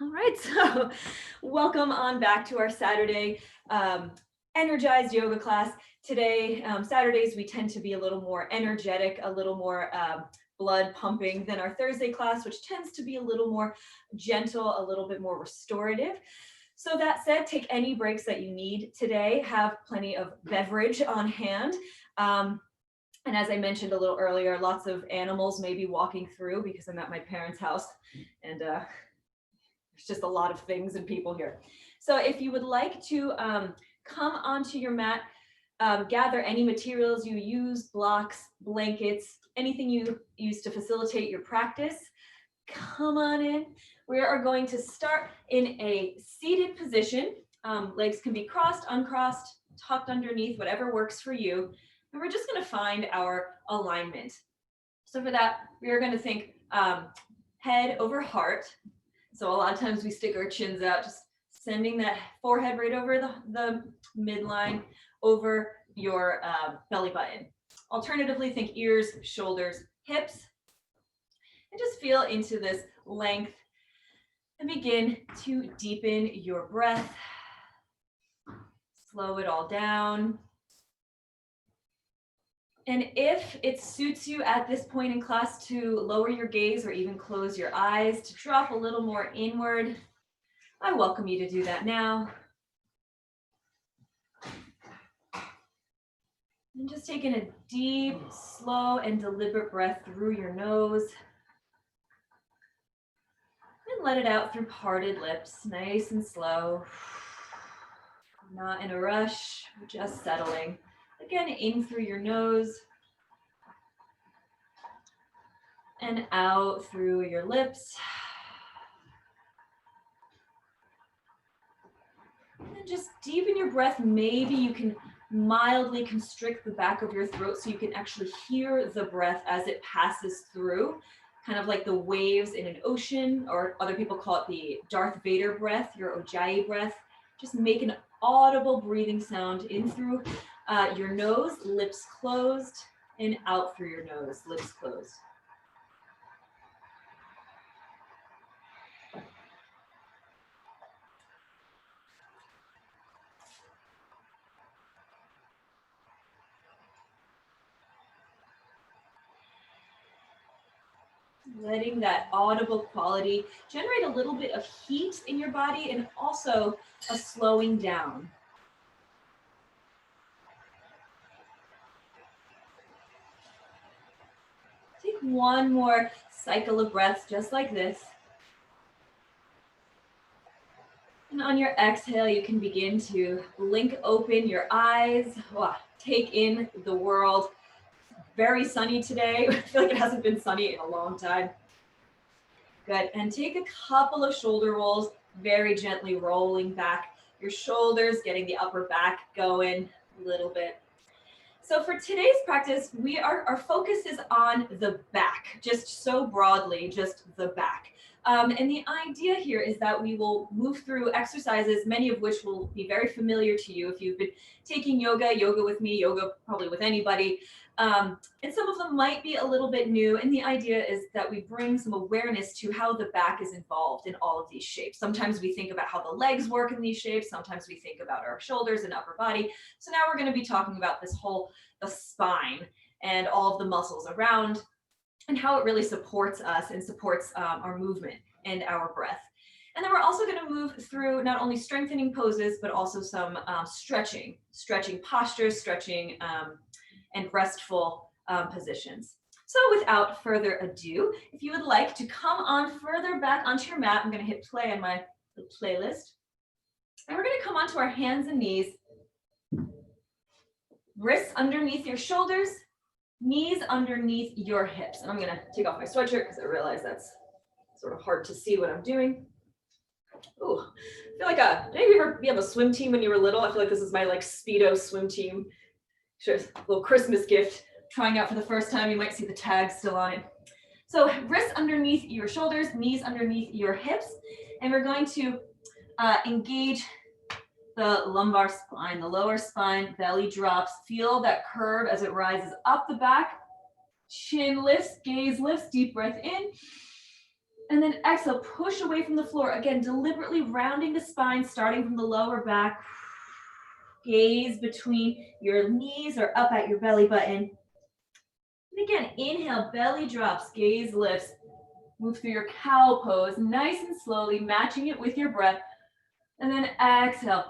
All right, so welcome on back to our Saturday energized yoga class. Today, Saturdays, we tend to be a little more energetic, a little more blood pumping than our Thursday class, which tends to be a little more gentle, a little bit more restorative. So that said, take any breaks that you need today. Have plenty of beverage on hand. And as I mentioned a little earlier, lots of animals may be walking through because I'm at my parents' house and there's just a lot of things and people here. So if you would like to come onto your mat, gather any materials you use, blocks, blankets, anything you use to facilitate your practice, come on in. We are going to start in a seated position. Legs can be crossed, uncrossed, tucked underneath, whatever works for you. And we're just going to find our alignment. So for that, we are going to think head over heart. So a lot of times we stick our chins out, just sending that forehead right over the midline, over your belly button. Alternatively, think ears, shoulders, hips, and just feel into this length and begin to deepen your breath. Slow it all down. And if it suits you at this point in class to lower your gaze or even close your eyes, to drop a little more inward, I welcome you to do that now. And just taking a deep, slow, and deliberate breath through your nose. And let it out through parted lips, nice and slow. Not in a rush, just settling. Again, in through your nose and out through your lips. And just deepen your breath. Maybe you can mildly constrict the back of your throat so you can actually hear the breath as it passes through, kind of like the waves in an ocean, or other people call it the Darth Vader breath, your Ujjayi breath. Just make an audible breathing sound in through your nose, lips closed, and out through your nose, lips closed. Letting that audible quality generate a little bit of heat in your body and also a slowing down. Take one more cycle of breaths just like this. And on your exhale, you can begin to blink open your eyes. Wow, take in the world. Very sunny today. I feel like it hasn't been sunny in a long time. Good. And take a couple of shoulder rolls, very gently rolling back your shoulders, getting the upper back going a little bit. So for today's practice, our focus is on the back, just so broadly, just the back. And the idea here is that we will move through exercises, many of which will be very familiar to you if you've been taking yoga with me, yoga probably with anybody. And some of them might be a little bit new. And the idea is that we bring some awareness to how the back is involved in all of these shapes. Sometimes we think about how the legs work in these shapes. Sometimes we think about our shoulders and upper body. So now we're going to be talking about the spine and all of the muscles around and how it really supports us and supports our movement and our breath. And then we're also going to move through not only strengthening poses, but also some stretching postures, stretching and restful positions. So without further ado, if you would like to come on further back onto your mat, I'm going to hit play on my playlist. And we're going to come onto our hands and knees. Wrists underneath your shoulders, knees underneath your hips. And I'm going to take off my sweatshirt because I realize that's sort of hard to see what I'm doing. Ooh, I feel like did any of you have a swim team when you were little? I feel like this is my Speedo swim team. Sure, a little Christmas gift. Trying out for the first time, you might see the tag still on it. So wrists underneath your shoulders, knees underneath your hips. And we're going to engage the lumbar spine, the lower spine, belly drops. Feel that curve as it rises up the back. Chin lifts, gaze lifts, deep breath in. And then exhale, push away from the floor. Again, deliberately rounding the spine, starting from the lower back. Gaze between your knees or up at your belly button. And again, inhale, belly drops, gaze lifts. Move through your cow pose, nice and slowly, matching it with your breath. And then exhale,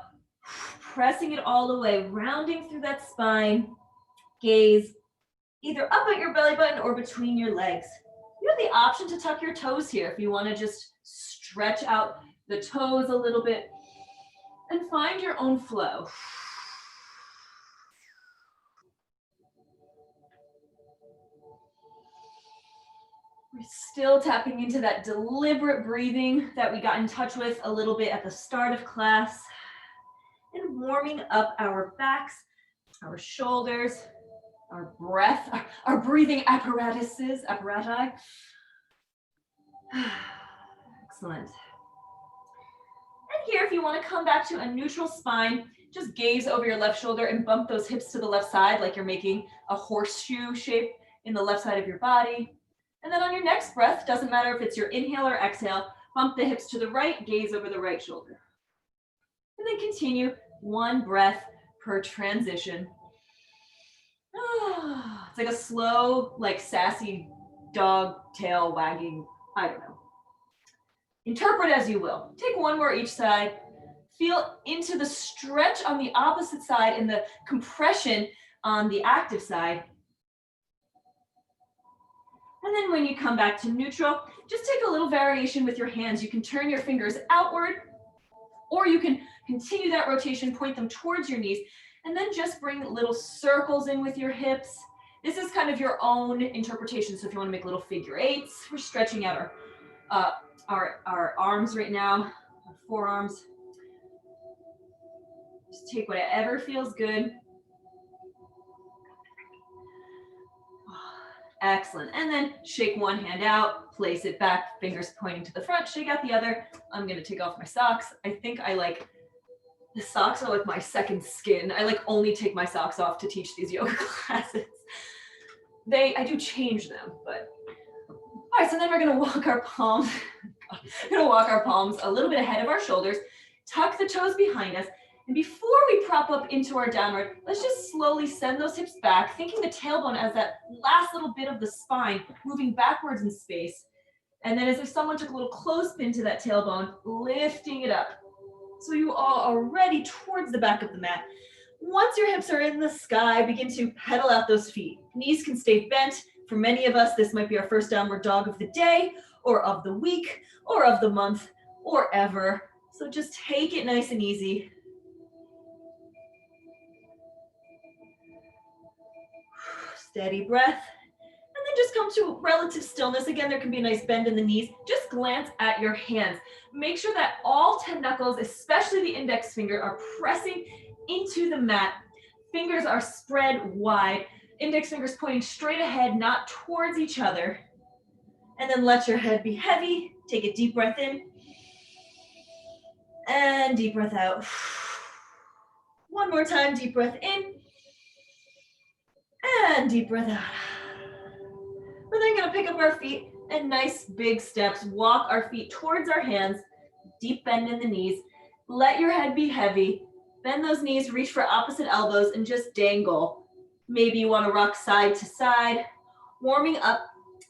pressing it all the way, rounding through that spine. Gaze either up at your belly button or between your legs. You have the option to tuck your toes here if you want to just stretch out the toes a little bit and find your own flow. We're still tapping into that deliberate breathing that we got in touch with a little bit at the start of class, and warming up our backs, our shoulders, our breath, our breathing apparati. Excellent. And here, if you want to come back to a neutral spine, just gaze over your left shoulder and bump those hips to the left side like you're making a horseshoe shape in the left side of your body. And then on your next breath, doesn't matter if it's your inhale or exhale, bump the hips to the right, gaze over the right shoulder. And then continue one breath per transition. It's like a slow, like sassy dog tail wagging, I don't know. Interpret as you will. Take one more each side. Feel into the stretch on the opposite side and the compression on the active side. And then when you come back to neutral, just take a little variation with your hands. You can turn your fingers outward, or you can continue that rotation, point them towards your knees, and then just bring little circles in with your hips. This is kind of your own interpretation. So if you want to make little figure eights, we're stretching out our arms right now, our forearms. Just take whatever feels good. Excellent. And then shake one hand out, place it back, fingers pointing to the front, shake out the other. I'm going to take off my socks. I think the socks are like my second skin. I only take my socks off to teach these yoga classes. I do change them, but. All right, so then we're going to walk our palms. We're going to walk our palms a little bit ahead of our shoulders, tuck the toes behind us. And before we prop up into our downward, let's just slowly send those hips back, thinking the tailbone as that last little bit of the spine, moving backwards in space. And then as if someone took a little clothespin to that tailbone, lifting it up. So you all are ready towards the back of the mat. Once your hips are in the sky, begin to pedal out those feet. Knees can stay bent. For many of us, this might be our first downward dog of the day, or of the week, or of the month, or ever. So just take it nice and easy. Steady breath, and then just come to relative stillness. Again, there can be a nice bend in the knees. Just glance at your hands. Make sure that all 10 knuckles, especially the index finger, are pressing into the mat. Fingers are spread wide. Index fingers pointing straight ahead, not towards each other. And then let your head be heavy. Take a deep breath in. And deep breath out. One more time, deep breath in. And deep breath out. We're then going to pick up our feet and nice big steps. Walk our feet towards our hands. Deep bend in the knees. Let your head be heavy. Bend those knees, reach for opposite elbows, and just dangle. Maybe you want to rock side to side, warming up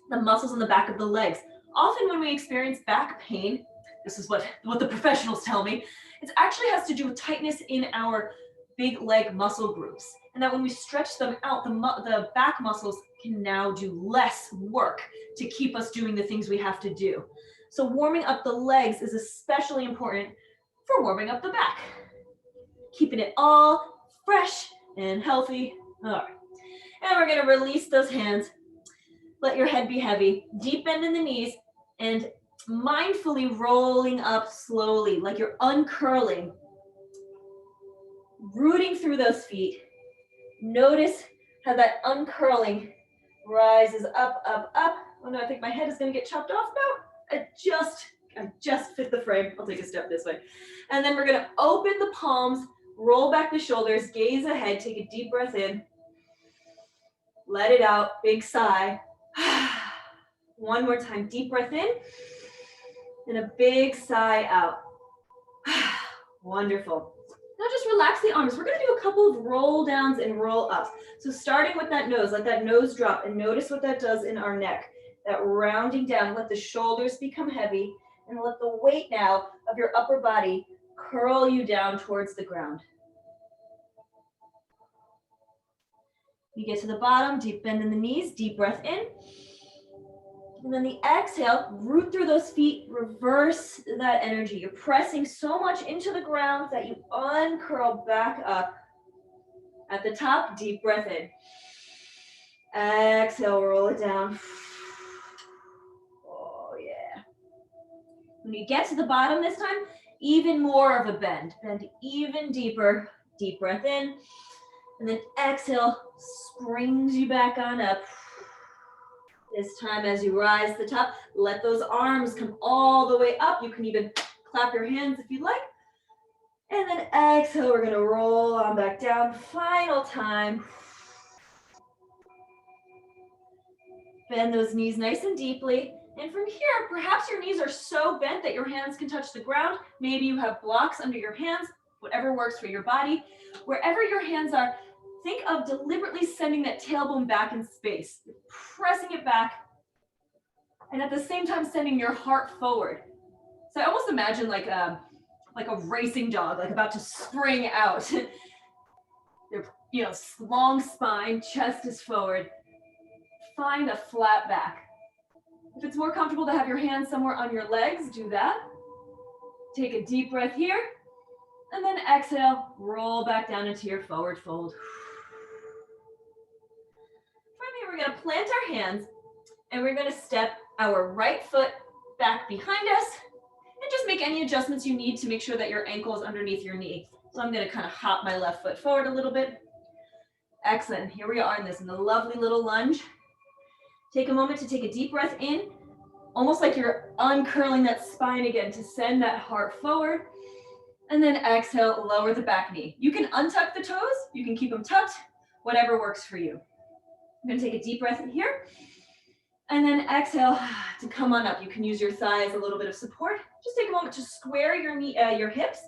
the muscles in the back of the legs. Often when we experience back pain, this is what the professionals tell me, it actually has to do with tightness in our big leg muscle groups. And that when we stretch them out, the back muscles can now do less work to keep us doing the things we have to do. So warming up the legs is especially important for warming up the back. Keeping it all fresh and healthy. All right. And we're going to release those hands. Let your head be heavy. Deep bend in the knees and mindfully rolling up slowly, like you're uncurling. Rooting through those feet. Notice how that uncurling rises up, up, up. Oh no, I think my head is going to get chopped off now. I just fit the frame. I'll take a step this way. And then we're going to open the palms, roll back the shoulders, gaze ahead, take a deep breath in. Let it out, big sigh. One more time, deep breath in. And a big sigh out. Wonderful. Now just relax the arms. We're going to do a couple of roll downs and roll ups. So starting with that nose, let that nose drop and notice what that does in our neck. That rounding down, let the shoulders become heavy and let the weight now of your upper body curl you down towards the ground. You get to the bottom, deep bend in the knees, deep breath in. And then the exhale, root through those feet, reverse that energy. You're pressing so much into the ground that you uncurl back up. At the top, deep breath in. Exhale, roll it down. Oh, yeah. When you get to the bottom this time, even more of a bend. Bend even deeper. Deep breath in. And then exhale, springs you back on up. This time as you rise to the top, let those arms come all the way up. You can even clap your hands if you like. And then exhale, we're gonna roll on back down. Final time. Bend those knees nice and deeply. And from here, perhaps your knees are so bent that your hands can touch the ground. Maybe you have blocks under your hands, whatever works for your body. Wherever your hands are, think of deliberately sending that tailbone back in space, pressing it back, and at the same time sending your heart forward. So I almost imagine like a racing dog, like about to spring out. They're, long spine, chest is forward. Find a flat back. If it's more comfortable to have your hands somewhere on your legs, do that. Take a deep breath here, and then exhale, roll back down into your forward fold. From here, we're gonna plant our hands, and we're gonna step our right foot back behind us, and just make any adjustments you need to make sure that your ankle is underneath your knee. So I'm gonna kind of hop my left foot forward a little bit. Excellent, here we are in the lovely little lunge. Take a moment to take a deep breath in, almost like you're uncurling that spine again to send that heart forward. And then exhale, lower the back knee. You can untuck the toes, you can keep them tucked, whatever works for you. I'm gonna take a deep breath in here. And then exhale to come on up. You can use your thighs, a little bit of support. Just take a moment to square your hips.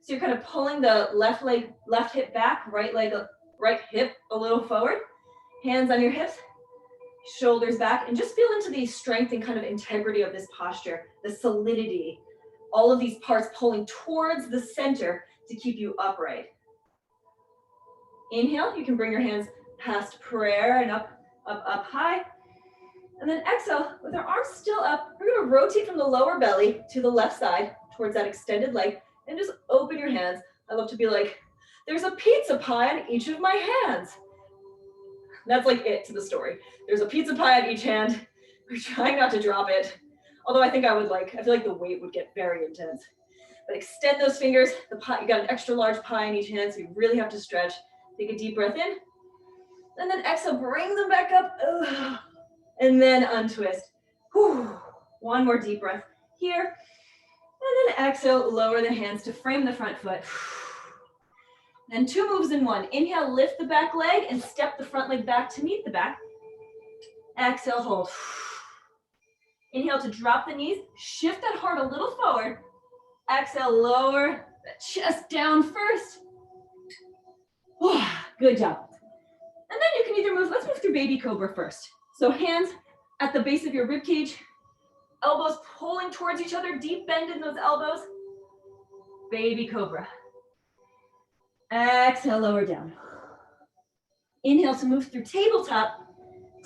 So you're kind of pulling the left hip back, right hip a little forward. Hands on your hips. Shoulders back, and just feel into the strength and kind of integrity of this posture, the solidity, all of these parts pulling towards the center to keep you upright. Inhale, you can bring your hands past prayer and up high. And then exhale, with our arms still up, we're gonna rotate from the lower belly to the left side towards that extended leg and just open your hands. I love to be like, there's a pizza pie on each of my hands. That's like it to the story. There's a pizza pie on each hand. We're trying not to drop it. Although I think I feel like the weight would get very intense. But extend those fingers. The pie, you got an extra large pie in each hand, so you really have to stretch. Take a deep breath in. And then exhale, bring them back up. And then untwist. One more deep breath here. And then exhale, lower the hands to frame the front foot. Then 2 moves in 1. Inhale, lift the back leg and step the front leg back to meet the back. Exhale, hold. Inhale to drop the knees, shift that heart a little forward. Exhale, lower the chest down first. Good job. And then you can either let's move through baby cobra first. So hands at the base of your rib cage, elbows pulling towards each other, deep bend in those elbows. Baby cobra. Exhale, lower down. Inhale to move through tabletop.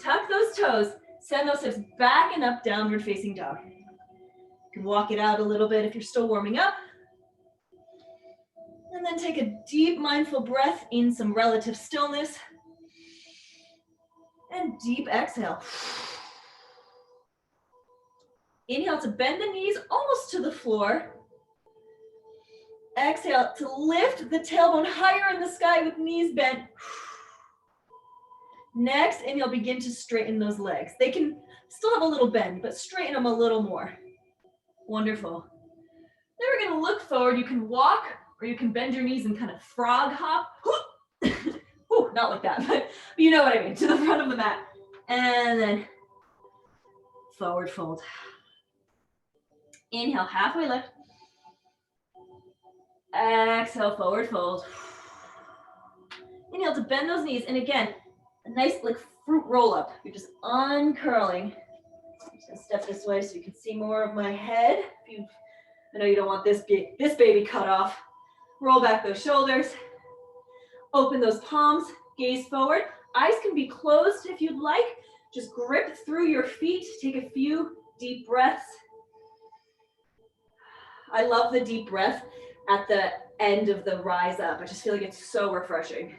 Tuck those toes. Send those hips back and up, downward facing dog. You can walk it out a little bit if you're still warming up. And then take a deep mindful breath in some relative stillness. And deep exhale. Inhale to bend the knees almost to the floor. Exhale to lift the tailbone higher in the sky with knees bent. Next, inhale, begin to straighten those legs. They can still have a little bend, but straighten them a little more. Wonderful. Then we're gonna look forward. You can walk or you can bend your knees and kind of frog hop. Not like that, but you know what I mean, to the front of the mat. And then forward fold. Inhale, halfway lift. Exhale, forward fold. Inhale to bend those knees. And again, a nice like fruit roll up. You're just uncurling. I'm just gonna step this way so you can see more of my head. I know you don't want this baby cut off. Roll back those shoulders. Open those palms, gaze forward. Eyes can be closed if you'd like. Just grip through your feet. Take a few deep breaths. I love the deep breath at the end of the rise up. I just feel like it's so refreshing.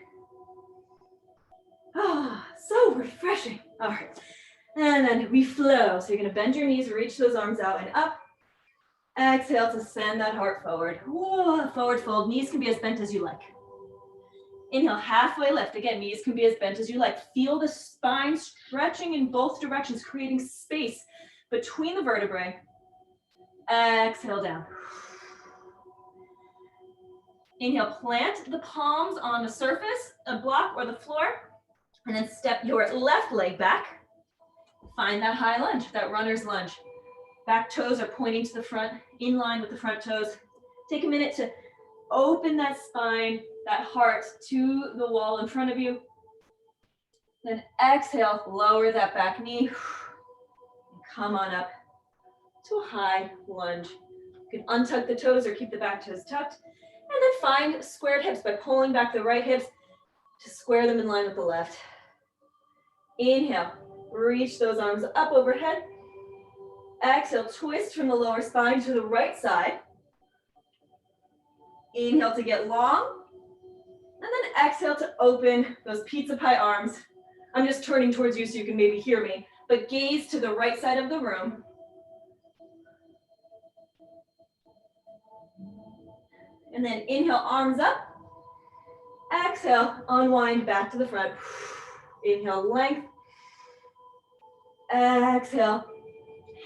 Ah, so refreshing. All right. And then we flow. So you're going to bend your knees, reach those arms out and up. Exhale to send that heart forward. Whoa, forward fold. Knees can be as bent as you like. Inhale, halfway lift. Again, knees can be as bent as you like. Feel the spine stretching in both directions, creating space between the vertebrae. Exhale down. Inhale, plant the palms on the surface, a block or the floor, and then step your left leg back. Find that high lunge, that runner's lunge. Back toes are pointing to the front, in line with the front toes. Take a minute to open that spine, that heart to the wall in front of you. Then exhale, lower that back knee. And come on up to a high lunge. You can untuck the toes or keep the back toes tucked. And then find squared hips by pulling back the right hips to square them in line with the left. Inhale, reach those arms up overhead. Exhale, twist from the lower spine to the right side. Inhale to get long. And then exhale to open those pizza pie arms. I'm just turning towards you so you can maybe hear me, but gaze to the right side of the room. And then inhale, arms up. Exhale, unwind back to the front. Inhale, length. Exhale,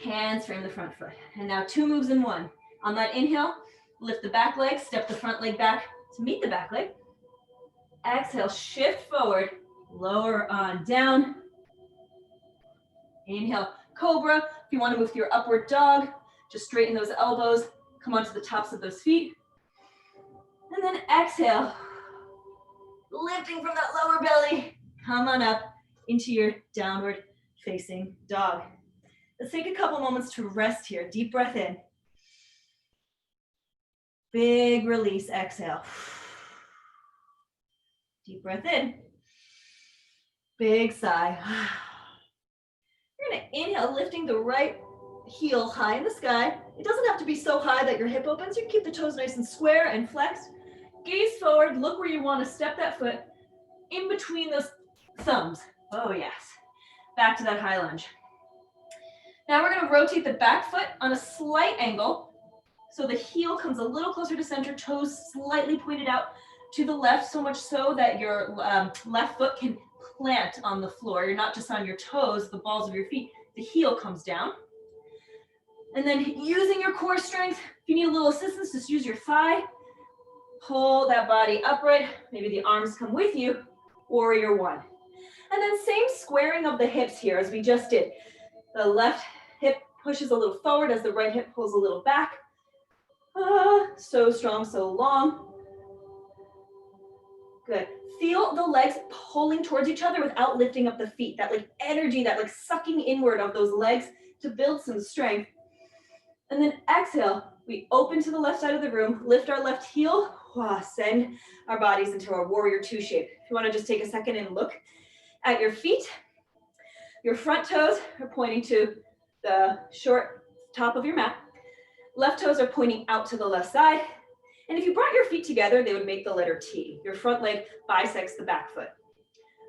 hands frame the front foot. And now 2 moves in 1. On that inhale, lift the back leg, step the front leg back to meet the back leg. Exhale, shift forward, lower on down. Inhale, cobra. If you want to move to your upward dog, just straighten those elbows, come onto the tops of those feet. And then exhale, lifting from that lower belly, come on up into your downward facing dog. Let's take a couple moments to rest here. Deep breath in. Big release, exhale. Deep breath in. Big sigh. You're gonna inhale, lifting the right heel high in the sky. It doesn't have to be so high that your hip opens. You can keep the toes nice and square and flexed. Gaze forward, look where you want to step that foot in between those thumbs. Oh yes. Back to that high lunge. Now we're gonna rotate the back foot on a slight angle. So the heel comes a little closer to center, toes slightly pointed out to the left, so much so that your left foot can plant on the floor. You're not just on your toes, the balls of your feet. The heel comes down. And then using your core strength, if you need a little assistance, just use your thigh. Pull that body upright. Maybe the arms come with you. Warrior 1. And then same squaring of the hips here as we just did. The left hip pushes a little forward as the right hip pulls a little back. So strong, so long. Good. Feel the legs pulling towards each other without lifting up the feet. That like energy, that like sucking inward of those legs to build some strength. And then exhale, we open to the left side of the room, lift our left heel, send our bodies into our warrior 2 shape. If you want to just take a second and look at your feet, your front toes are pointing to the short top of your mat. Left toes are pointing out to the left side. And if you brought your feet together, they would make the letter T. Your front leg bisects the back foot.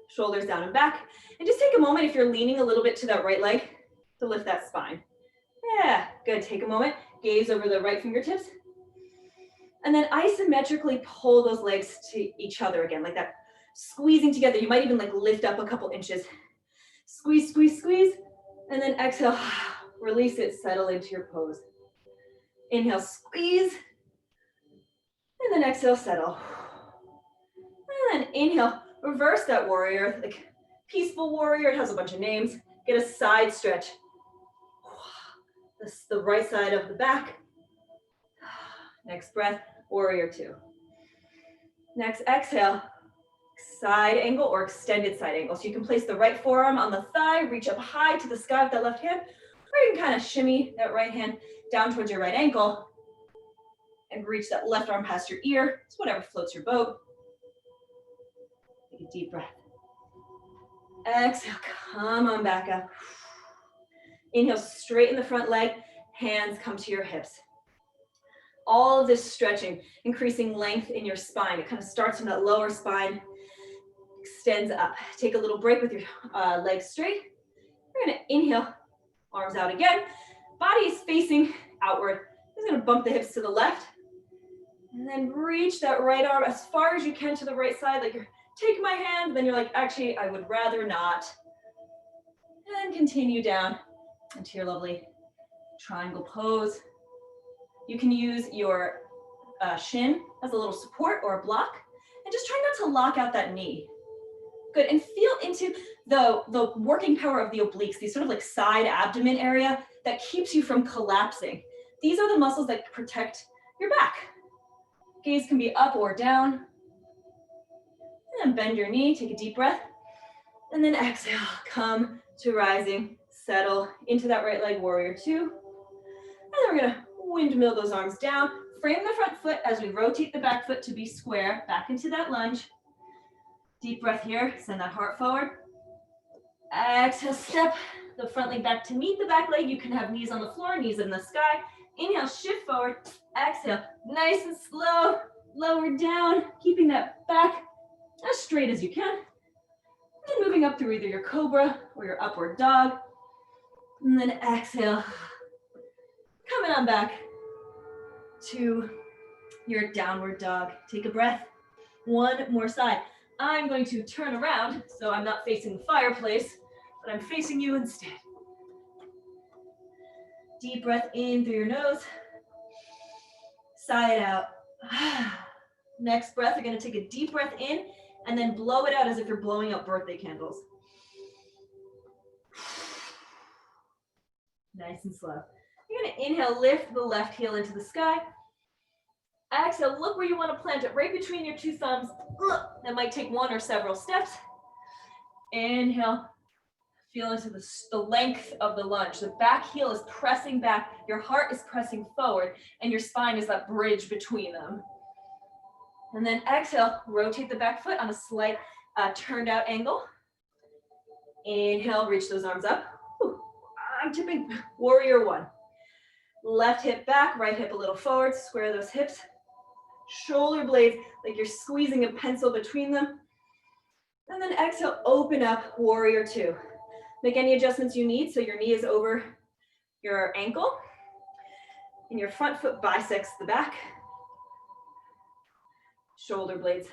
Shoulders down and back. And just take a moment if you're leaning a little bit to that right leg to lift that spine. Yeah, good. Take a moment. Gaze over the right fingertips. And then isometrically pull those legs to each other again, like that, squeezing together. You might even like lift up a couple inches. Squeeze, squeeze, squeeze. And then exhale, release it, settle into your pose. Inhale, squeeze. And then exhale, settle. And then inhale, reverse that warrior, like peaceful warrior. It has a bunch of names. Get a side stretch. This is the right side of the back. Next breath, warrior two. Next exhale, side angle or extended side angle. So you can place the right forearm on the thigh, reach up high to the sky with that left hand, or you can kind of shimmy that right hand down towards your right ankle and reach that left arm past your ear. It's whatever floats your boat. Take a deep breath. Exhale, come on back up. Inhale, straighten the front leg, hands come to your hips. All of this stretching, increasing length in your spine. It kind of starts from that lower spine, extends up. Take a little break with your legs straight. We're gonna inhale, arms out again. Body is facing outward. Just gonna bump the hips to the left. And then reach that right arm as far as you can to the right side, like you're taking my hand, then you're like, actually, I would rather not. And continue down into your lovely triangle pose. You can use your shin as a little support or a block, and just try not to lock out that knee. Good, and feel into the working power of the obliques, these sort of like side abdomen area that keeps you from collapsing. These are the muscles that protect your back. Gaze can be up or down. And then bend your knee, take a deep breath. And then exhale, come to rising, settle into that right leg, warrior two. And then we're gonna windmill those arms down, frame the front foot as we rotate the back foot to be square, back into that lunge. Deep breath here, send that heart forward. Exhale, step the front leg back to meet the back leg. You can have knees on the floor, knees in the sky. Inhale, shift forward. Exhale, nice and slow, lower down, keeping that back as straight as you can. And then moving up through either your cobra or your upward dog. And then exhale, coming on back to your downward dog. Take a breath. One more side. I'm going to turn around so I'm not facing the fireplace, but I'm facing you instead. Deep breath in through your nose. Sigh it out. Next breath, you're going to take a deep breath in and then blow it out as if you're blowing out birthday candles. Nice and slow. You're going to inhale, lift the left heel into the sky. Exhale, look where you want to plant it, right between your two thumbs. That might take one or several steps. Inhale, feel into the length of the lunge. The back heel is pressing back, your heart is pressing forward, and your spine is that bridge between them. And then exhale, rotate the back foot on a slight turned out angle. Inhale, reach those arms up. I'm tipping, warrior one. Left hip back, right hip a little forward, square those hips. Shoulder blades, like you're squeezing a pencil between them. And then exhale, open up, warrior two. Make any adjustments you need so your knee is over your ankle. And your front foot bisects the back. Shoulder blades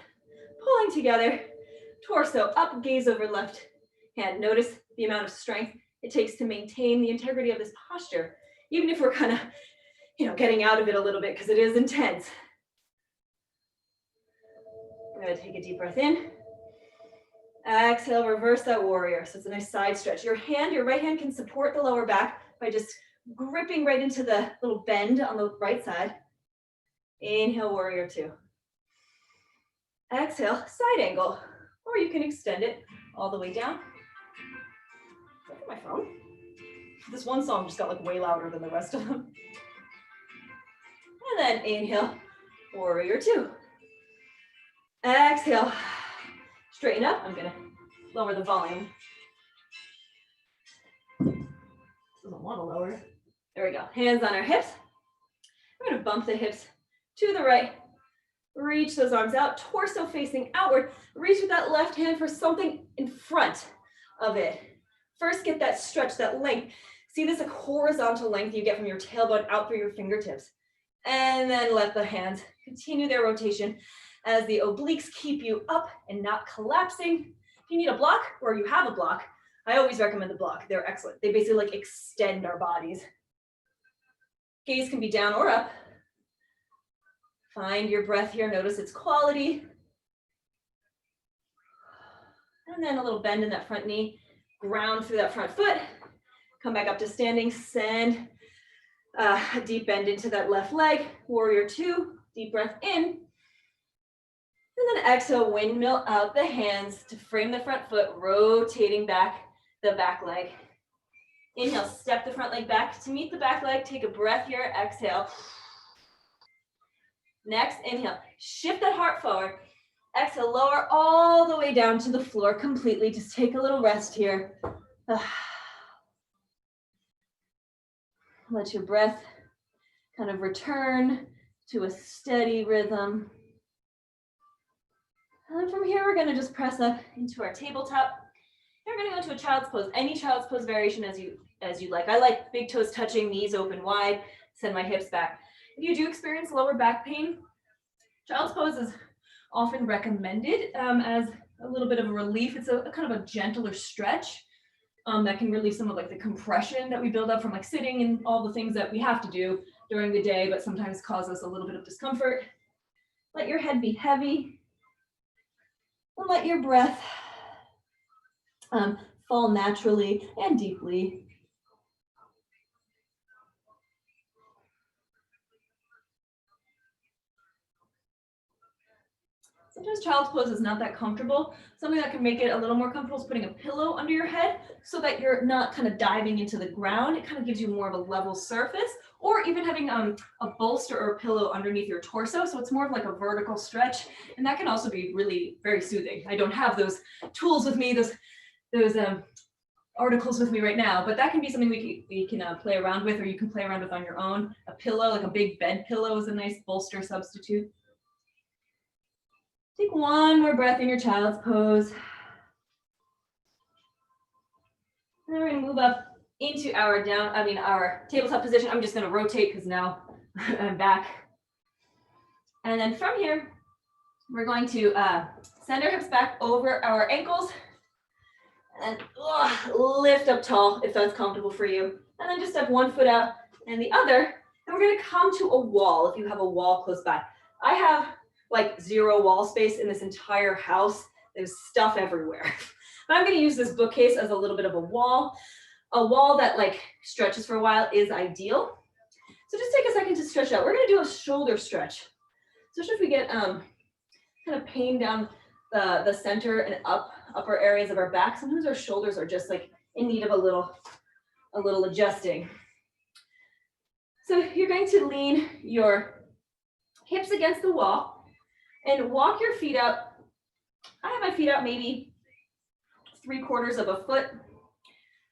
pulling together. Torso up, gaze over left hand. Notice the amount of strength it takes to maintain the integrity of this posture, even if we're kind of, getting out of it a little bit because it is intense. I'm going to take a deep breath in. Exhale, reverse that warrior. So it's a nice side stretch. Your right hand can support the lower back by just gripping right into the little bend on the right side. Inhale, warrior two. Exhale, side angle, or you can extend it all the way down. Look at my phone. This one song just got like way louder than the rest of them. And then inhale, warrior two. Exhale, straighten up. I'm gonna lower the volume. Doesn't want to lower. There we go. Hands on our hips. We're gonna bump the hips to the right. Reach those arms out, torso facing outward. Reach with that left hand for something in front of it. First, get that stretch, that length. See this like horizontal length you get from your tailbone out through your fingertips. And then let the hands continue their rotation as the obliques keep you up and not collapsing. If you need a block or you have a block, I always recommend the block. They're excellent. They basically like extend our bodies. Gaze can be down or up. Find your breath here. Notice its quality. And then a little bend in that front knee. Ground through that front foot. Come back up to standing. Send A deep bend into that left leg. Warrior two, deep breath in. And then exhale, windmill out the hands to frame the front foot, rotating back the back leg. Inhale, step the front leg back to meet the back leg. Take a breath here, exhale. Next, inhale, shift that heart forward. Exhale, lower all the way down to the floor completely. Just take a little rest here. Let your breath kind of return to a steady rhythm. And then from here, we're gonna just press up into our tabletop. We're gonna go into a child's pose, any child's pose variation as you like. I like big toes touching, knees open wide, send my hips back. If you do experience lower back pain, child's pose is often recommended as a little bit of a relief. It's a kind of a gentler stretch that can relieve some of like the compression that we build up from like sitting and all the things that we have to do during the day, but sometimes cause us a little bit of discomfort. Let your head be heavy and let your breath fall naturally and deeply. Sometimes child's pose is not that comfortable. Something that can make it a little more comfortable is putting a pillow under your head so that you're not kind of diving into the ground. It kind of gives you more of a level surface, or even having a bolster or a pillow underneath your torso. So it's more of like a vertical stretch. And that can also be really very soothing. I don't have those tools with me, those articles with me right now, but that can be something we can play around with, or you can play around with on your own. A pillow, like a big bed pillow, is a nice bolster substitute. Take one more breath in your child's pose. And then we're gonna move up into our tabletop position. I'm just gonna rotate because now I'm back. And then from here, we're going to send our hips back over our ankles and lift up tall if that's comfortable for you. And then just step one foot out and the other, and we're gonna come to a wall if you have a wall close by. I have like zero wall space in this entire house. There's stuff everywhere. But I'm gonna use this bookcase as a little bit of a wall. A wall that like stretches for a while is ideal. So just take a second to stretch out. We're gonna do a shoulder stretch. Especially if we get kind of pain down the center and upper areas of our back. Sometimes our shoulders are just like in need of a little adjusting. So you're going to lean your hips against the wall and walk your feet out. I have my feet out maybe 3/4 of a foot.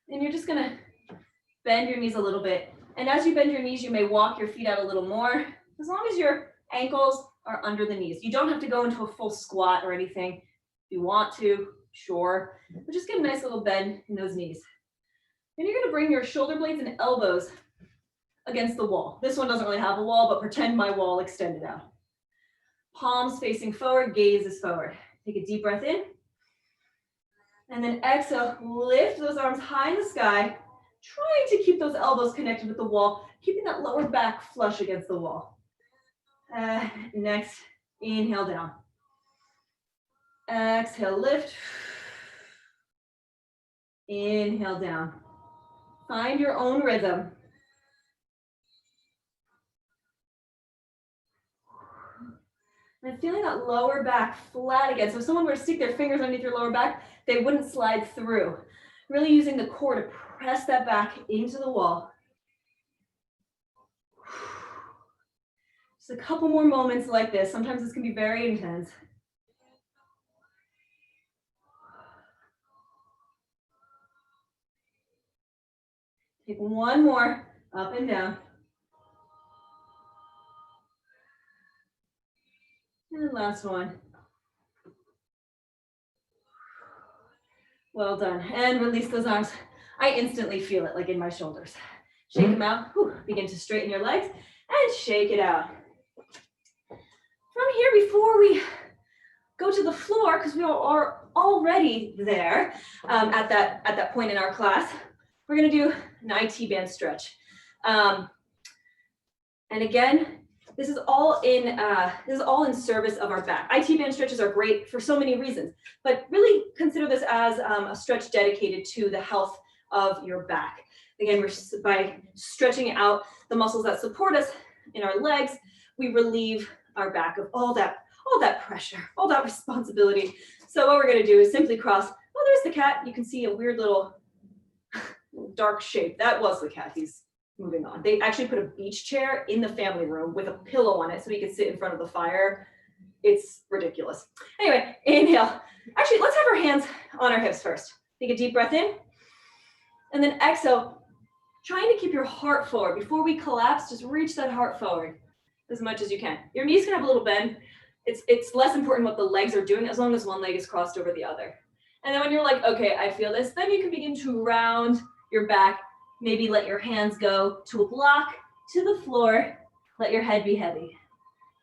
And you're just gonna bend your knees a little bit. And as you bend your knees, you may walk your feet out a little more, as long as your ankles are under the knees. You don't have to go into a full squat or anything. If you want to, sure. But just get a nice little bend in those knees. Then you're gonna bring your shoulder blades and elbows against the wall. This one doesn't really have a wall, but pretend my wall extended out. Palms facing forward, gaze is forward. Take a deep breath in. And then exhale, lift those arms high in the sky, trying to keep those elbows connected with the wall, keeping that lower back flush against the wall. Next, inhale down. Exhale, lift. Inhale down. Find your own rhythm. And feeling that lower back flat again. So if someone were to stick their fingers underneath your lower back, they wouldn't slide through. Really using the core to press that back into the wall. Just a couple more moments like this. Sometimes this can be very intense. Take one more, up and down. And last one. Well done. And release those arms. I instantly feel it like in my shoulders. Shake them out. Begin to straighten your legs and shake it out. From here, before we go to the floor, because we are already there at that point in our class, we're going to do an IT band stretch. And again, this is all in service of our back. IT band stretches are great for so many reasons, but really consider this as a stretch dedicated to the health of your back. Again, by stretching out the muscles that support us in our legs, we relieve our back of all that pressure, all that responsibility. So what we're gonna do is simply cross. Oh, there's the cat. You can see a weird little dark shape. That was the cat. He's moving on. They actually put a beach chair in the family room with a pillow on it so he could sit in front of the fire. It's ridiculous. Anyway, inhale. Actually, let's have our hands on our hips first. Take a deep breath in. And then exhale, trying to keep your heart forward. Before we collapse, just reach that heart forward as much as you can. Your knees can have a little bend. It's less important what the legs are doing as long as one leg is crossed over the other. And then when you're like, okay, I feel this, then you can begin to round your back. Maybe let your hands go to a block, to the floor. Let your head be heavy.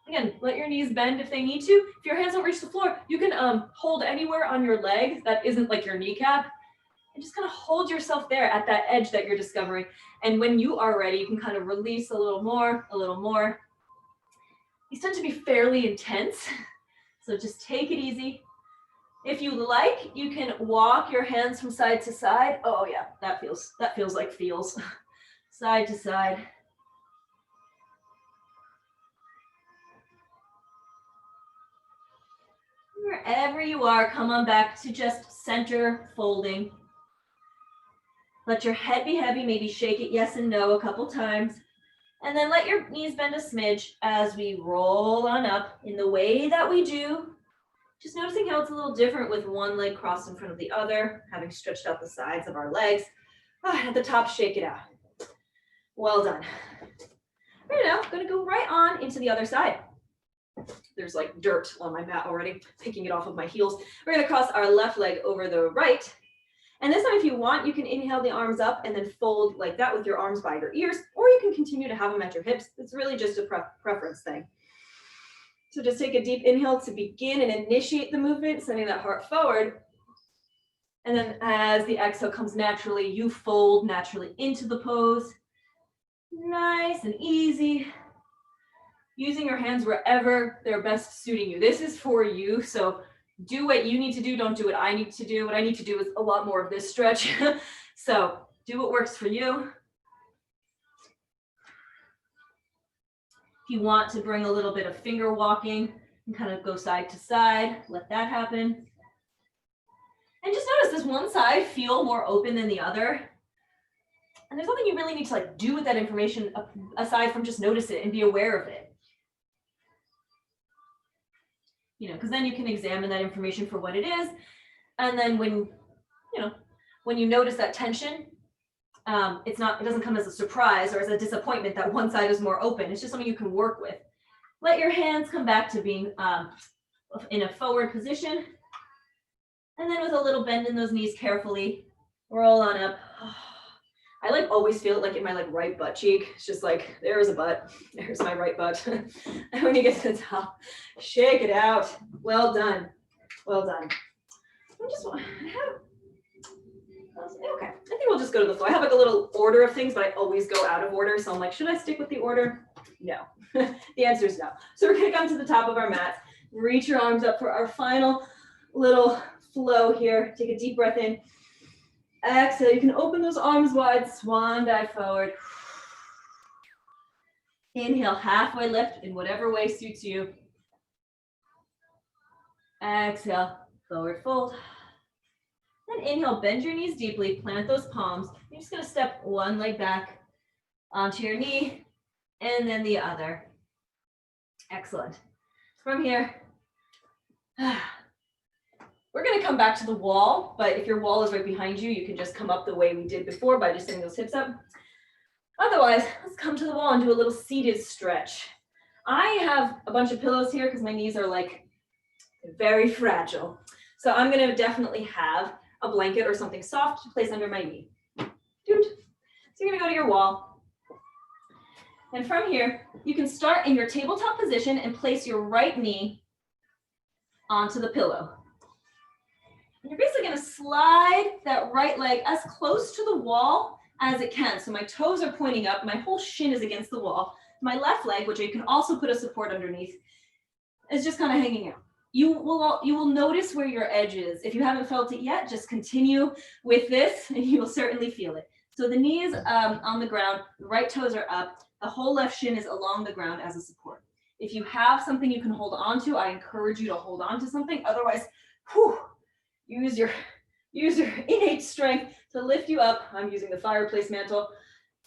Again, let your knees bend if they need to. If your hands don't reach the floor, you can hold anywhere on your leg that isn't like your kneecap. And just kind of hold yourself there at that edge that you're discovering. And when you are ready, you can kind of release a little more, a little more. These tend to be fairly intense, so just take it easy. If you like, you can walk your hands from side to side. Oh yeah, that feels like feels. Side to side. Wherever you are, come on back to just center folding. Let your head be heavy, maybe shake it yes and no a couple times. And then let your knees bend a smidge as we roll on up in the way that we do. Just noticing how it's a little different with one leg crossed in front of the other, having stretched out the sides of our legs. At the top, shake it out. Well done. Right now, I'm gonna go right on into the other side. There's like dirt on my mat already, picking it off of my heels. We're gonna cross our left leg over the right. And this time, if you want, you can inhale the arms up and then fold like that with your arms by your ears, or you can continue to have them at your hips. It's really just a preference thing. So just take a deep inhale to begin and initiate the movement, sending that heart forward. And then as the exhale comes naturally, you fold naturally into the pose. Nice and easy. Using your hands wherever they're best suiting you. This is for you, so do what you need to do, don't do what I need to do. What I need to do is a lot more of this stretch. So do what works for you. If you want to bring a little bit of finger walking and kind of go side to side, let that happen. And just notice, does one side feel more open than the other? And there's nothing you really need to like do with that information aside from just notice it and be aware of it. You know, because then you can examine that information for what it is. And then when you notice that tension, it doesn't come as a surprise or as a disappointment that one side is more open. It's just something you can work with. Let your hands come back to being in a forward position. And then with a little bend in those knees carefully, roll on up. I like always feel it like in my like right butt cheek. It's just like, there's a butt, there's my right butt. And when you get to the top, shake it out. Well done, well done. Okay, I think we'll just go to the floor. I have like a little order of things, but I always go out of order. So I'm like, should I stick with the order? No, the answer is no. So we're gonna come to the top of our mat, reach your arms up for our final little flow here. Take a deep breath in. Exhale, you can open those arms wide, swan dive forward. Inhale, halfway lift in whatever way suits you. Exhale, forward fold. Then inhale, bend your knees deeply, plant those palms. You're just gonna step one leg back onto your knee and then the other. Excellent. From here, we're gonna come back to the wall, but if your wall is right behind you, you can just come up the way we did before by just sending those hips up. Otherwise, let's come to the wall and do a little seated stretch. I have a bunch of pillows here because my knees are like very fragile. So I'm gonna definitely have a blanket or something soft to place under my knee. So you're gonna go to your wall. And from here, you can start in your tabletop position and place your right knee onto the pillow. You're basically gonna slide that right leg as close to the wall as it can. So my toes are pointing up, my whole shin is against the wall. My left leg, which you can also put a support underneath, is just kind of hanging out. You will notice where your edge is. If you haven't felt it yet, just continue with this and you will certainly feel it. So the knees on the ground, the right toes are up, the whole left shin is along the ground as a support. If you have something you can hold on to, I encourage you to hold on to something. Otherwise, use your innate strength to lift you up. I'm using the fireplace mantle.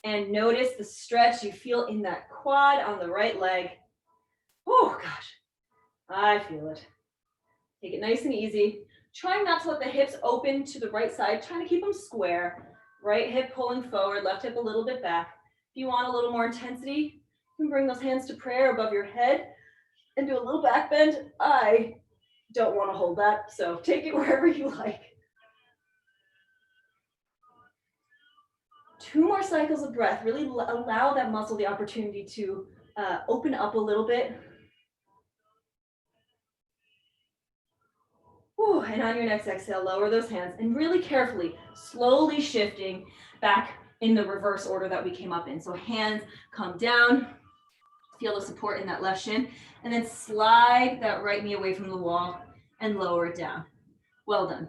And notice the stretch you feel in that quad on the right leg. Oh gosh, I feel it. Take it nice and easy. Trying not to let the hips open to the right side, trying to keep them square. Right hip pulling forward, left hip a little bit back. If you want a little more intensity, you can bring those hands to prayer above your head and do a little back bend. I don't want to hold that, so take it wherever you like. 2 more cycles of breath. Really allow that muscle the opportunity to open up a little bit. Whew, and on your next exhale, lower those hands and really carefully, slowly shifting back in the reverse order that we came up in. So hands come down, feel the support in that left shin, and then slide that right knee away from the wall and lower it down. Well done.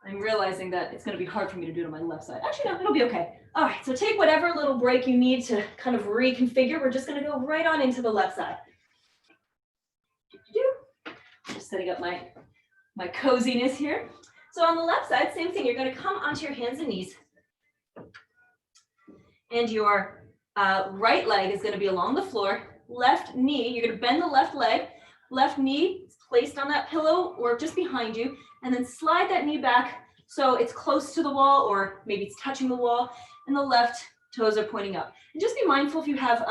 I'm realizing that it's going to be hard for me to do it on my left side. Actually, no, it'll be okay. All right, so take whatever little break you need to kind of reconfigure. We're just going to go right on into the left side. Just setting up my coziness here. So on the left side, same thing. You're going to come onto your hands and knees. And your right leg is going to be along the floor. Left knee, you're going to bend the left leg. Left knee is placed on that pillow or just behind you. And then slide that knee back so it's close to the wall or maybe it's touching the wall. And the left toes are pointing up. And just be mindful if you have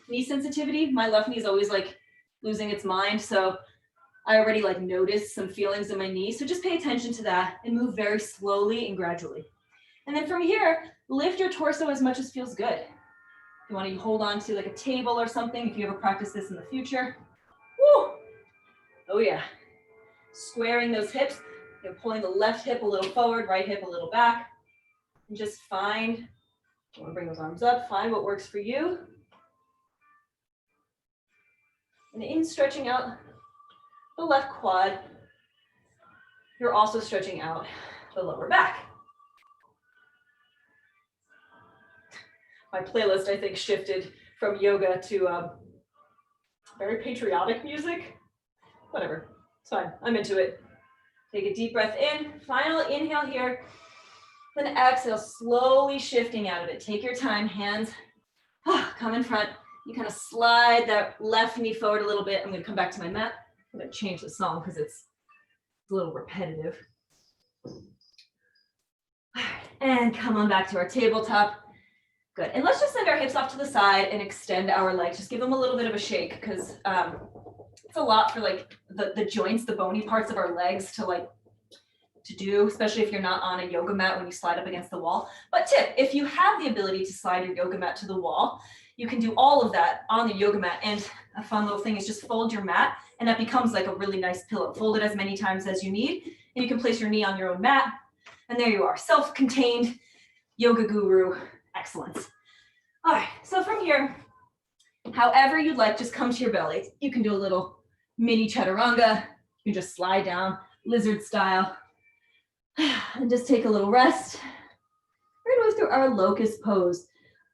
knee sensitivity. My left knee is always like losing its mind. So I already like noticed some feelings in my knee. So just pay attention to that and move very slowly and gradually. And then from here, lift your torso as much as feels good. If you want to hold on to like a table or something, if you ever practice this in the future. Woo! Oh yeah. Squaring those hips. You're pulling the left hip a little forward, right hip a little back. And just find, you want to bring those arms up, find what works for you. And in stretching out the left quad, you're also stretching out the lower back. My playlist, I think, shifted from yoga to very patriotic music. Whatever, it's fine, I'm into it. Take a deep breath in, final inhale here, then exhale, slowly shifting out of it. Take your time, hands come in front. You kind of slide that left knee forward a little bit. I'm gonna come back to my mat. I'm gonna change the song because it's a little repetitive. And come on back to our tabletop. Good, and let's just send our hips off to the side and extend our legs. Just give them a little bit of a shake because it's a lot for like the joints, the bony parts of our legs to do, especially if you're not on a yoga mat when you slide up against the wall. But tip, if you have the ability to slide your yoga mat to the wall, you can do all of that on the yoga mat. And a fun little thing is just fold your mat and that becomes like a really nice pillow. Fold it as many times as you need and you can place your knee on your own mat. And there you are, self-contained yoga guru excellence. All right, so from here, however you'd like, just come to your belly. You can do a little mini chaturanga. You can just slide down lizard style and just take a little rest. We're gonna move through our locust pose.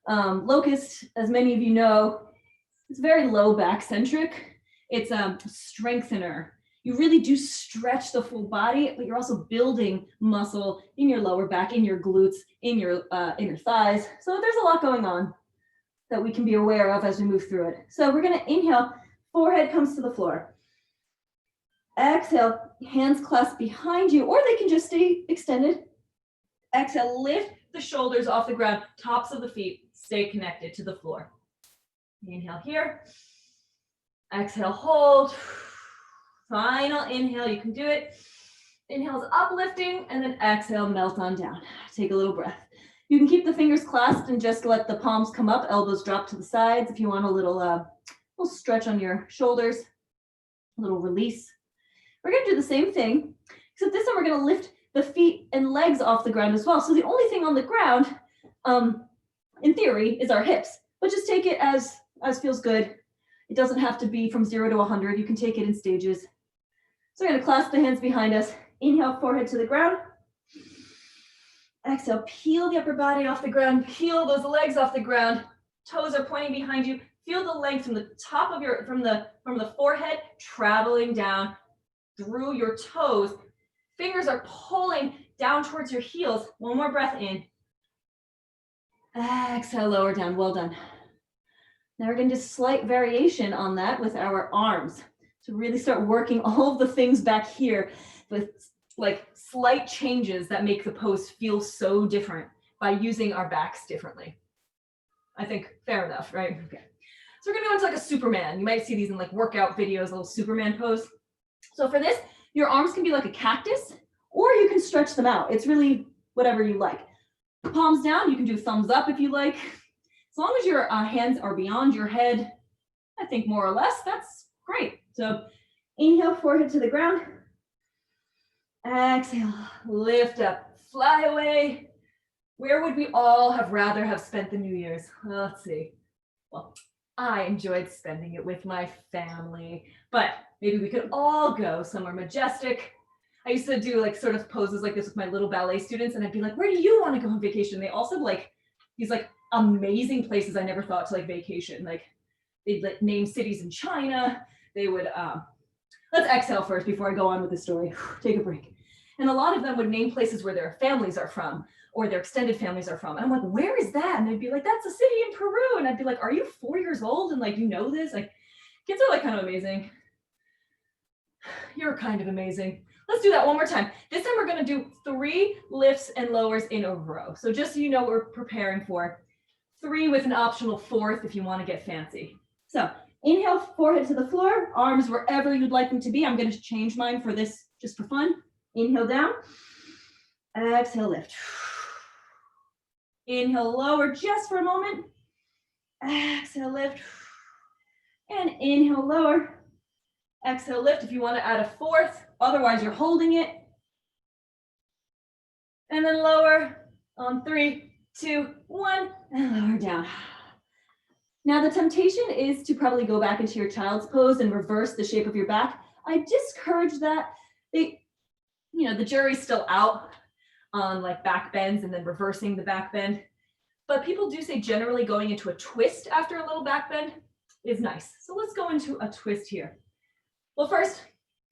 Locust, as many of you know, it's very low back centric. It's a strengthener. You really do stretch the full body, but you're also building muscle in your lower back, in your glutes, in your thighs. So there's a lot going on that we can be aware of as we move through it. So we're gonna inhale, forehead comes to the floor. Exhale, hands clasped behind you, or they can just stay extended. Exhale, lift the shoulders off the ground, tops of the feet, stay connected to the floor. Inhale here. Exhale, hold. Final inhale, you can do it. Inhale is uplifting, and then exhale, melt on down. Take a little breath. You can keep the fingers clasped and just let the palms come up, elbows drop to the sides. If you want a little stretch on your shoulders, a little release. We're gonna do the same thing, except this time we're gonna lift the feet and legs off the ground as well. So the only thing on the ground, in theory, is our hips, but just take it as feels good. It doesn't have to be from 0 to 100. You can take it in stages. So we're gonna clasp the hands behind us. Inhale, forehead to the ground. Exhale, peel the upper body off the ground, peel those legs off the ground. Toes are pointing behind you. Feel the length from the top of your, from the forehead, traveling down through your toes. Fingers are pulling down towards your heels. One more breath in. Exhale, lower down, well done. Now we're going to do slight variation on that with our arms. To really start working all of the things back here with like slight changes that make the pose feel so different by using our backs differently. I think fair enough, right? Okay. So we're gonna go into like a Superman. You might see these in like workout videos, a little Superman pose. So for this, your arms can be like a cactus, or you can stretch them out. It's really whatever you like. Palms down, you can do thumbs up if you like. As long as your hands are beyond your head, I think more or less, that's great. So inhale, forehead to the ground. Exhale, lift up, fly away. Where would we all have rather have spent the New Year's? Well, let's see. Well, I enjoyed spending it with my family, but maybe we could all go somewhere majestic. I used to do like sort of poses like this with my little ballet students, and I'd be like, where do you want to go on vacation? They also like these like amazing places I never thought to like vacation. Like they'd like name cities in China. They would, let's exhale first before I go on with the story. Take a break. And a lot of them would name places where their families are from or their extended families are from. And I'm like, where is that? And they'd be like, that's a city in Peru. And I'd be like, are you 4 years old? And like, you know this? Like, kids are like kind of amazing. You're kind of amazing. Let's do that one more time. This time we're gonna do 3 lifts and lowers in a row. So just so you know what we're preparing for, 3 with an optional 4th if you wanna get fancy. So inhale, forehead to the floor, arms wherever you'd like them to be. I'm gonna change mine for this just for fun. Inhale down, exhale lift. Inhale lower just for a moment. Exhale lift. And inhale lower. Exhale lift if you want to add a 4th, otherwise you're holding it. And then lower on 3, 2, 1, and lower down. Now the temptation is to probably go back into your child's pose and reverse the shape of your back. I discourage that. The jury's still out on like back bends and then reversing the back bend. But people do say generally going into a twist after a little back bend is nice. So let's go into a twist here. Well, first,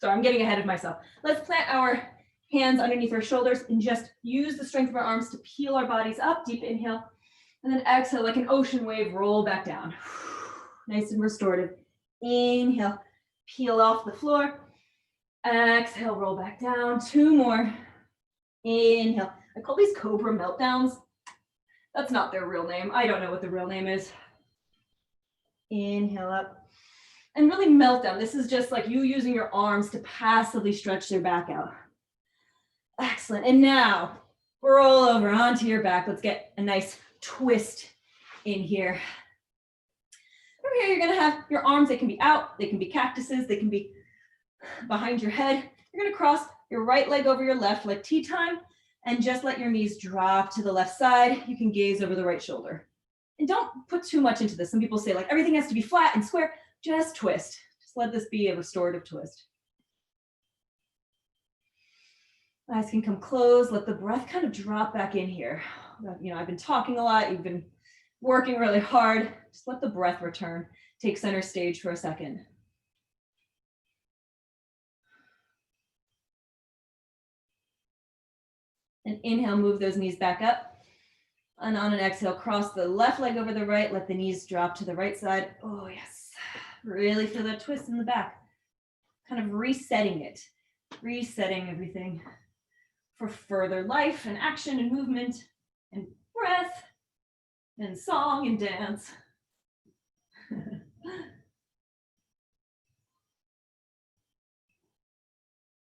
sorry, I'm getting ahead of myself. Let's plant our hands underneath our shoulders and just use the strength of our arms to peel our bodies up. Deep inhale, and then exhale like an ocean wave, roll back down. Nice and restorative. Inhale, peel off the floor. Exhale, roll back down. 2 more. Inhale. I call these cobra meltdowns. That's not their real name. I don't know what the real name is. Inhale up. And really meltdown. This is just like you using your arms to passively stretch your back out. Excellent. And now roll over onto your back. Let's get a nice twist in here. From here, you're going to have your arms. They can be out. They can be cactuses. They can be behind your head. You're going to cross your right leg over your left like tea time and just let your knees drop to the left side. You can gaze over the right shoulder. And don't put too much into this. Some people say like everything has to be flat and square. Just twist. Just let this be a restorative twist. Eyes can come closed. Let the breath kind of drop back in here. I've been talking a lot. You've been working really hard. Just let the breath return. Take center stage for a second. And inhale, move those knees back up. And on an exhale, cross the left leg over the right. Let the knees drop to the right side. Oh, yes. Really feel that twist in the back. Kind of resetting it. Resetting everything for further life and action and movement and breath and song and dance.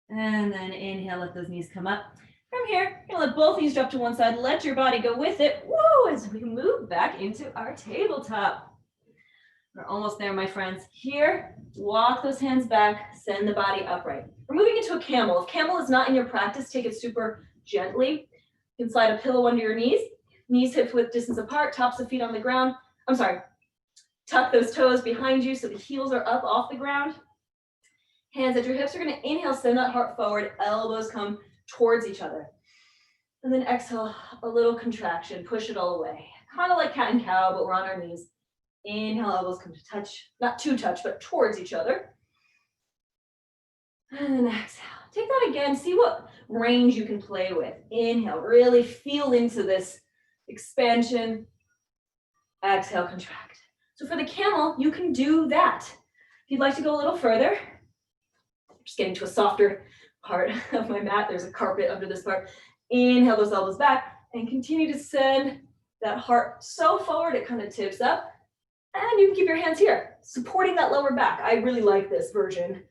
And then inhale, let those knees come up. From here, you're gonna let both knees drop to one side, let your body go with it. Woo, as we move back into our tabletop. We're almost there, my friends. Here, walk those hands back, send the body upright. We're moving into a camel. If camel is not in your practice, take it super gently. You can slide a pillow under your knees hip width distance apart, tops of feet on the ground. Tuck those toes behind you so the heels are up off the ground. Hands at your hips. You're gonna inhale, send that heart forward, elbows come towards each other. And then exhale, a little contraction, push it all away. Kind of like cat and cow, but we're on our knees. Inhale, elbows come to touch, not to touch, but towards each other. And then exhale. Take that again, see what range you can play with. Inhale, really feel into this expansion. Exhale, contract. So for the camel, you can do that. If you'd like to go a little further, just getting to a softer part of my mat. There's a carpet under this part. Inhale those elbows back and continue to send that heart so forward it kind of tips up. And you can keep your hands here, supporting that lower back. I really like this version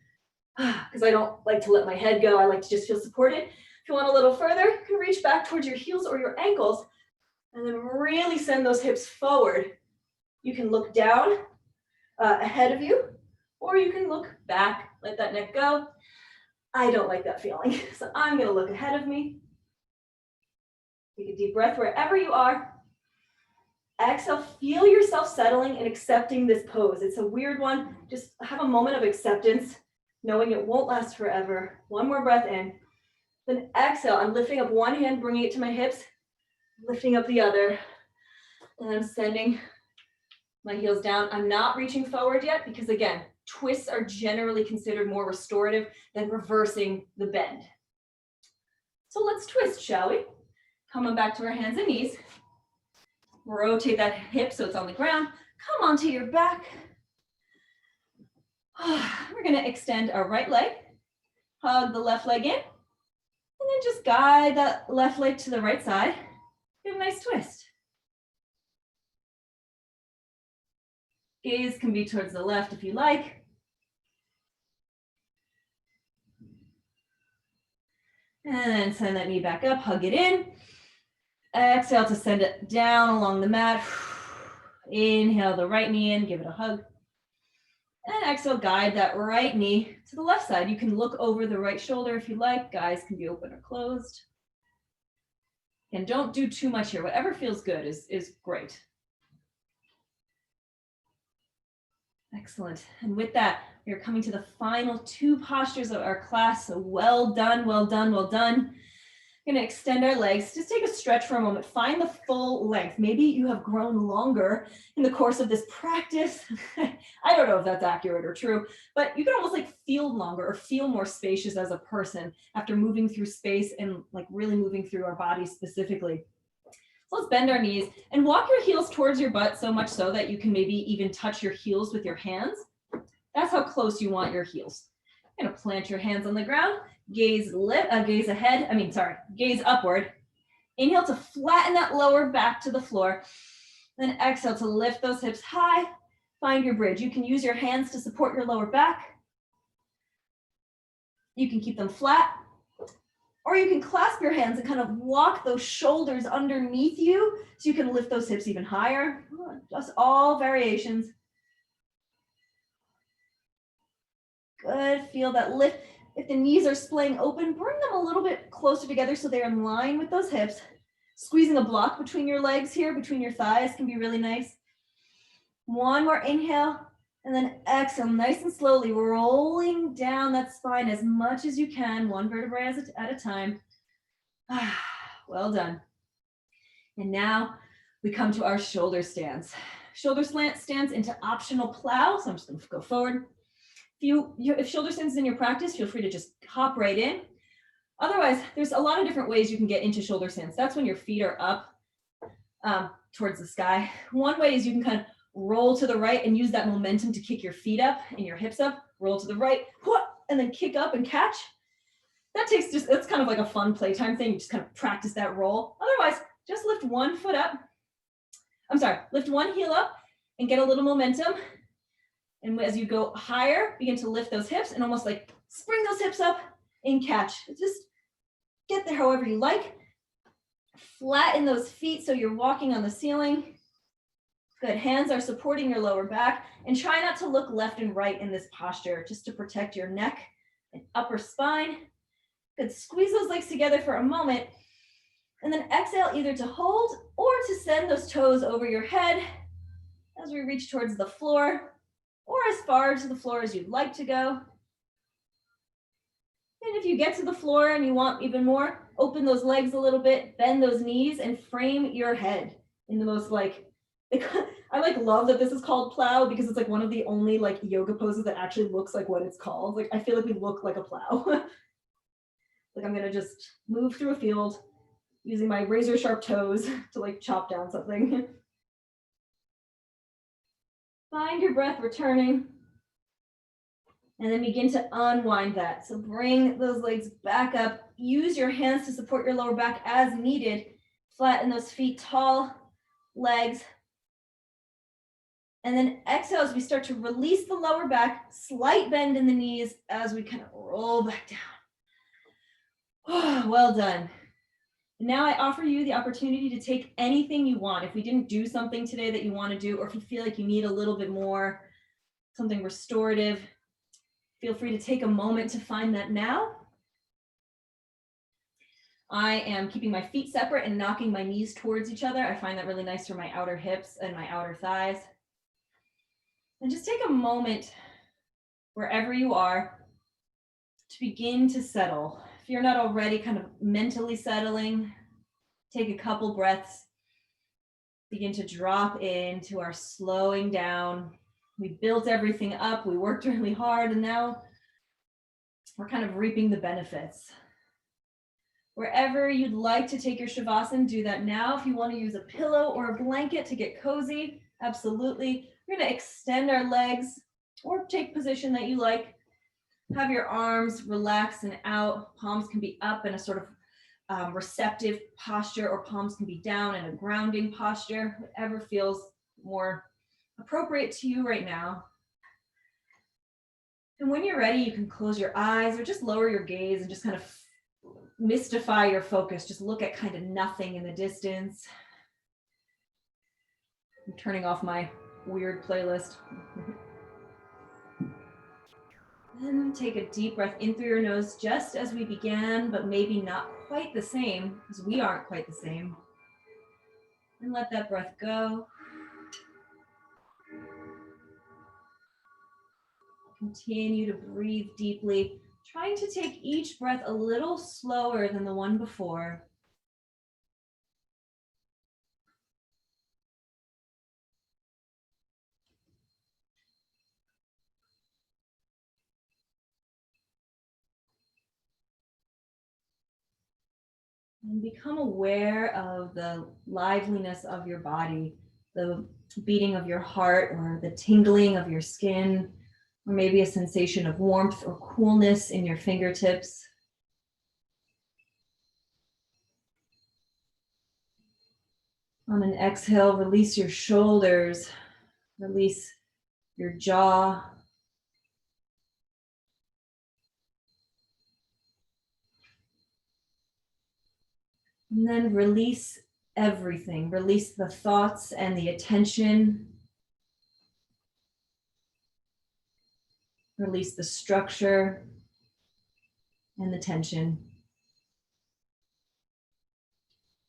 because I don't like to let my head go. I like to just feel supported. If you want a little further, you can reach back towards your heels or your ankles and then really send those hips forward. You can look down ahead of you, or you can look back, let that neck go. I don't like that feeling, so I'm gonna look ahead of me. Take a deep breath wherever you are. Exhale, feel yourself settling and accepting this pose. It's a weird one. Just have a moment of acceptance, knowing it won't last forever. One more breath in. Then exhale, I'm lifting up one hand, bringing it to my hips, lifting up the other. And I'm sending my heels down. I'm not reaching forward yet because again, twists are generally considered more restorative than reversing the bend. So let's twist, shall we? Come on back to our hands and knees. Rotate that hip so it's on the ground. Come onto your back. We're going to extend our right leg. Hug the left leg in. And then just guide that left leg to the right side. Give a nice twist. Gaze can be towards the left if you like. And then send that knee back up, hug it in. Exhale to send it down along the mat. Inhale the right knee in, give it a hug. And exhale, guide that right knee to the left side. You can look over the right shoulder if you like. Eyes can be open or closed. And don't do too much here. Whatever feels good is great. Excellent. And with that, we are coming to the final two postures of our class. So well done, well done, well done. We're going to extend our legs. Just take a stretch for a moment. Find the full length. Maybe you have grown longer in the course of this practice. I don't know if that's accurate or true, but you can almost like feel longer or feel more spacious as a person after moving through space and like really moving through our bodies specifically. So let's bend our knees and walk your heels towards your butt so much so that you can maybe even touch your heels with your hands. That's how close you want your heels. You're going to plant your hands on the ground. Gaze upward. Inhale to flatten that lower back to the floor. Then exhale to lift those hips high. Find your bridge. You can use your hands to support your lower back. You can keep them flat. Or you can clasp your hands and kind of walk those shoulders underneath you so you can lift those hips even higher. Just all variations. Good. Feel that lift. If the knees are splaying open, bring them a little bit closer together so they're in line with those hips. Squeezing a block between your legs here, between your thighs can be really nice. One more inhale, and then exhale, nice and slowly, rolling down that spine as much as you can, one vertebrae at a time. Well done. And now we come to our shoulder stands. Shoulder stands into optional plow, so I'm just going to go forward. If shoulder stands is in your practice, feel free to just hop right in. Otherwise, there's a lot of different ways you can get into shoulder stands. That's when your feet are up towards the sky. One way is you can kind of roll to the right and use that momentum to kick your feet up and your hips up. Roll to the right, and then kick up and catch. That's kind of like a fun playtime thing. You just kind of practice that roll. Otherwise, just lift one heel up and get a little momentum. And as you go higher, begin to lift those hips and almost like spring those hips up and catch. Just get there however you like. Flatten those feet so you're walking on the ceiling. Good. Hands are supporting your lower back. And try not to look left and right in this posture, just to protect your neck and upper spine. Good. Squeeze those legs together for a moment. And then exhale either to hold or to send those toes over your head as we reach towards the floor, or as far to the floor as you'd like to go. And if you get to the floor and you want even more, open those legs a little bit, bend those knees, and frame your head in the most like, I like love that this is called plow because it's like one of the only like yoga poses that actually looks like what it's called. Like I feel like we look like a plow. Like I'm gonna just move through a field using my razor sharp toes to like chop down something. Find your breath returning. And then begin to unwind that. So bring those legs back up. Use your hands to support your lower back as needed. Flatten those feet, tall legs. And then exhale as we start to release the lower back, slight bend in the knees as we kind of roll back down. Oh, well done. Now I offer you the opportunity to take anything you want. If we didn't do something today that you want to do, or if you feel like you need a little bit more, something restorative, feel free to take a moment to find that now. I am keeping my feet separate and knocking my knees towards each other. I find that really nice for my outer hips and my outer thighs. And just take a moment wherever you are to begin to settle. If you're not already kind of mentally settling, take a couple breaths. Begin to drop into our slowing down. We built everything up. We worked really hard, and now we're kind of reaping the benefits. Wherever you'd like to take your Shavasana, do that now. If you want to use a pillow or a blanket to get cozy, absolutely. We're going to extend our legs or take position that you like. Have your arms relax and out. Palms can be up in a sort of receptive posture, or palms can be down in a grounding posture, whatever feels more appropriate to you right now. And when you're ready, you can close your eyes or just lower your gaze and just kind of mystify your focus. Just look at kind of nothing in the distance. I'm turning off my weird playlist. Then take a deep breath in through your nose, just as we began, but maybe not quite the same, because we aren't quite the same. And let that breath go. Continue to breathe deeply, trying to take each breath a little slower than the one before. And become aware of the liveliness of your body, the beating of your heart, or the tingling of your skin, or maybe a sensation of warmth or coolness in your fingertips. On an exhale, release your shoulders, release your jaw. And then release everything. Release the thoughts and the attention. Release the structure and the tension.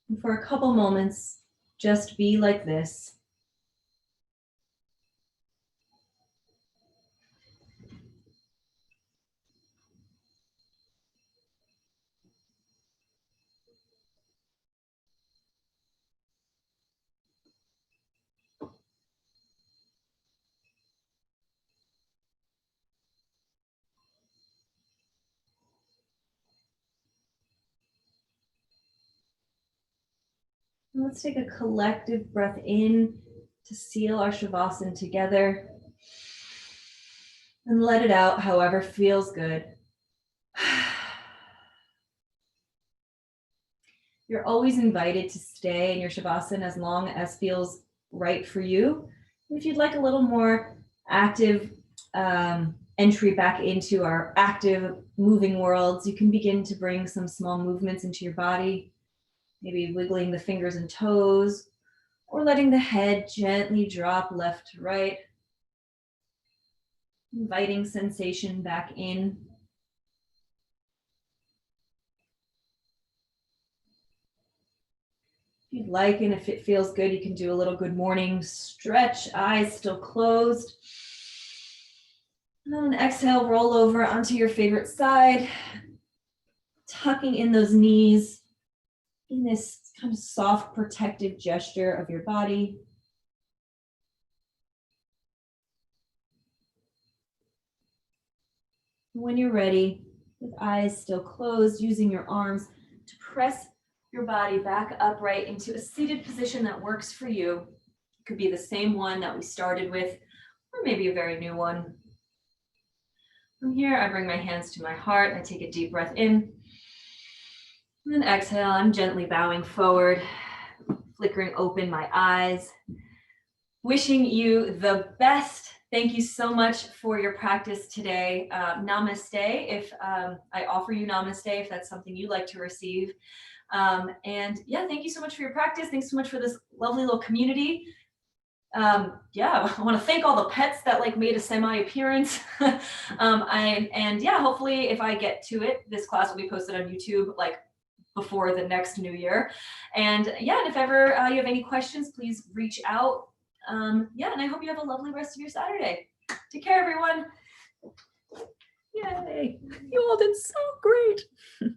And for a couple moments, just be like this. Let's take a collective breath in to seal our Shavasana together. And let it out however feels good. You're always invited to stay in your Shavasana as long as feels right for you. If you'd like a little more active entry back into our active moving worlds, you can begin to bring some small movements into your body. Maybe wiggling the fingers and toes, or letting the head gently drop left to right. Inviting sensation back in. If you'd like, and if it feels good, you can do a little good morning stretch, eyes still closed. And then exhale, roll over onto your favorite side. tucking in those knees in this kind of soft protective gesture of your body. When you're ready, with eyes still closed, using your arms to press your body back upright into a seated position that works for you. It could be the same one that we started with, or maybe a very new one. From here, I bring my hands to my heart. I take a deep breath in. And then exhale, I'm gently bowing forward, flickering open my eyes. Wishing you the best. Thank you so much for your practice today. Namaste, if I offer you namaste, if that's something you'd like to receive. And yeah, thank you so much for your practice. Thanks so much for this lovely little community. Yeah, I want to thank all the pets that like made a semi-appearance. And yeah, hopefully if I get to it, this class will be posted on YouTube like before the next new year. And yeah, and if ever you have any questions, please reach out. Yeah, and I hope you have a lovely rest of your Saturday. Take care, everyone. Yay. You all did so great.